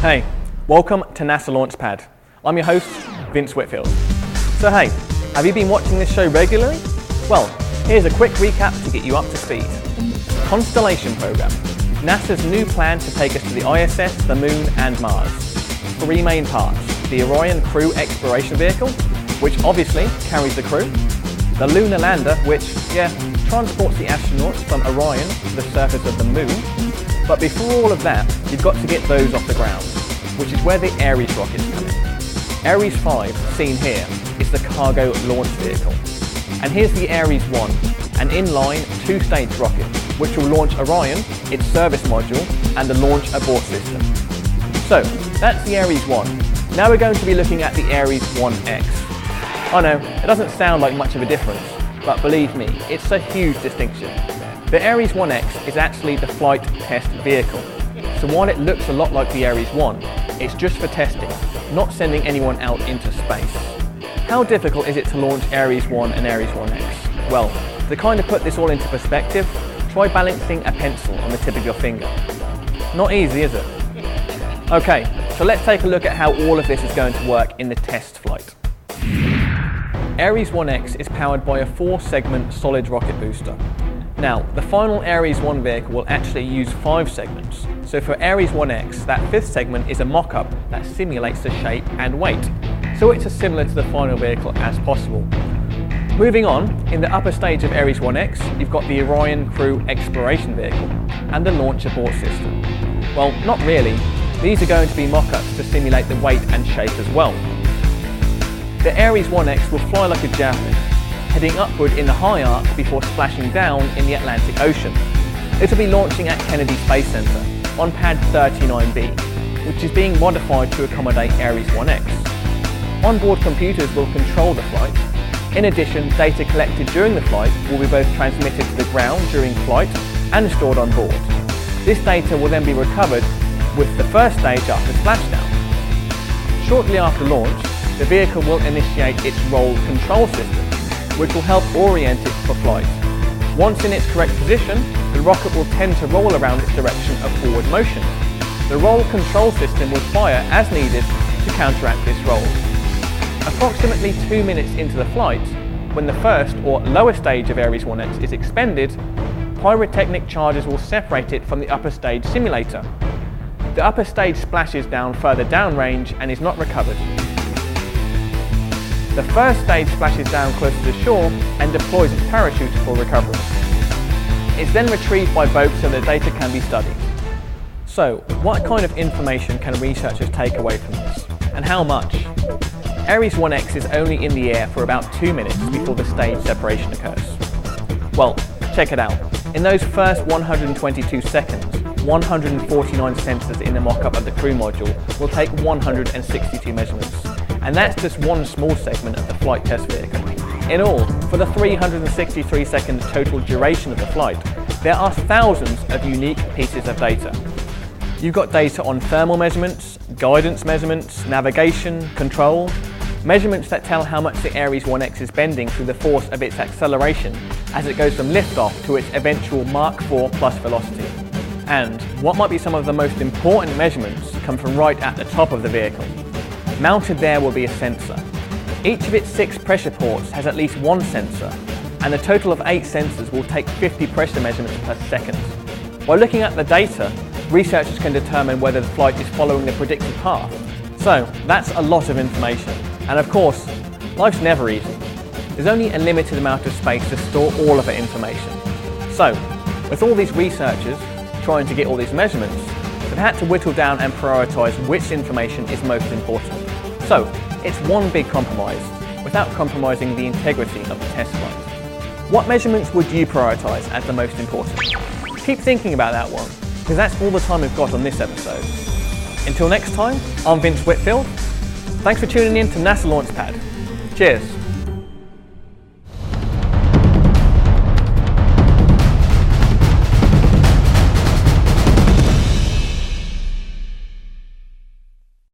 Hey, welcome to NASA Launchpad. I'm your host, Vince Whitfield. So hey, have you been watching this show regularly? Well, here's a quick recap to get you up to speed. Constellation Program, NASA's new plan to take us to the ISS, the Moon and Mars. Three main parts: the Orion Crew Exploration Vehicle, which obviously carries the crew, the Lunar Lander, which, transports the astronauts from Orion to the surface of the Moon. But before all of that, you've got to get those off the ground, which is where the Ares rockets come in. Ares 5, seen here, is the cargo launch vehicle. And here's the Ares 1, an inline two-stage rocket, which will launch Orion, its service module, and the launch abort system. So, that's the Ares 1. Now we're going to be looking at the Ares 1X. I know, it doesn't sound like much of a difference, but believe me, it's a huge distinction. The Ares 1X is actually the flight test vehicle. So while it looks a lot like the Ares 1, it's just for testing, not sending anyone out into space. How difficult is it to launch Ares 1 and Ares 1X? Well, to kind of put this all into perspective, try balancing a pencil on the tip of your finger. Not easy, is it? Okay, so let's take a look at how all of this is going to work in the test flight. Ares 1X is powered by a 4-segment solid rocket booster. Now, the final Ares 1 vehicle will actually use 5 segments. So for Ares 1X, that 5th segment is a mock-up that simulates the shape and weight. So it's as similar to the final vehicle as possible. Moving on, in the upper stage of Ares 1X, you've got the Orion Crew Exploration Vehicle and the launch abort system. Well, not really. These are going to be mock-ups to simulate the weight and shape as well. The Ares 1X will fly like a javelin, heading upward in the high arc before splashing down in the Atlantic Ocean. It will be launching at Kennedy Space Center on pad 39B, which is being modified to accommodate Ares 1X. Onboard computers will control the flight. In addition, data collected during the flight will be both transmitted to the ground during flight and stored on board. This data will then be recovered with the first stage after splashdown. Shortly after launch, the vehicle will initiate its roll control system, which will help orient it for flight. Once in its correct position, the rocket will tend to roll around its direction of forward motion. The roll control system will fire as needed to counteract this roll. Approximately 2 minutes into the flight, when the first or lower stage of Ares 1X is expended, pyrotechnic charges will separate it from the upper stage simulator. The upper stage splashes down further downrange and is not recovered. The first stage splashes down closer to shore and deploys its parachute for recovery. It's then retrieved by boat so the data can be studied. So, what kind of information can researchers take away from this? And how much? Ares 1X is only in the air for about 2 minutes before the stage separation occurs. Well, check it out. In those first 122 seconds, 149 sensors in the mock-up of the crew module will take 162 measurements. And that's just one small segment of the flight test vehicle. In all, for the 363 seconds total duration of the flight, there are thousands of unique pieces of data. You've got data on thermal measurements, guidance measurements, navigation, control, measurements that tell how much the Ares 1X is bending through the force of its acceleration as it goes from liftoff to its eventual Mach 4 plus velocity. And what might be some of the most important measurements come from right at the top of the vehicle. Mounted there will be a sensor. Each of its 6 pressure ports has at least one sensor, and a total of 8 sensors will take 50 pressure measurements per second. By looking at the data, researchers can determine whether the flight is following the predicted path. So, that's a lot of information. And of course, life's never easy. There's only a limited amount of space to store all of the information. So, with all these researchers trying to get all these measurements, they've had to whittle down and prioritise which information is most important. So, it's one big compromise, without compromising the integrity of the test flight. What measurements would you prioritise as the most important? Keep thinking about that one, because that's all the time we've got on this episode. Until next time, I'm Vince Whitfield. Thanks for tuning in to NASA Launchpad. Cheers.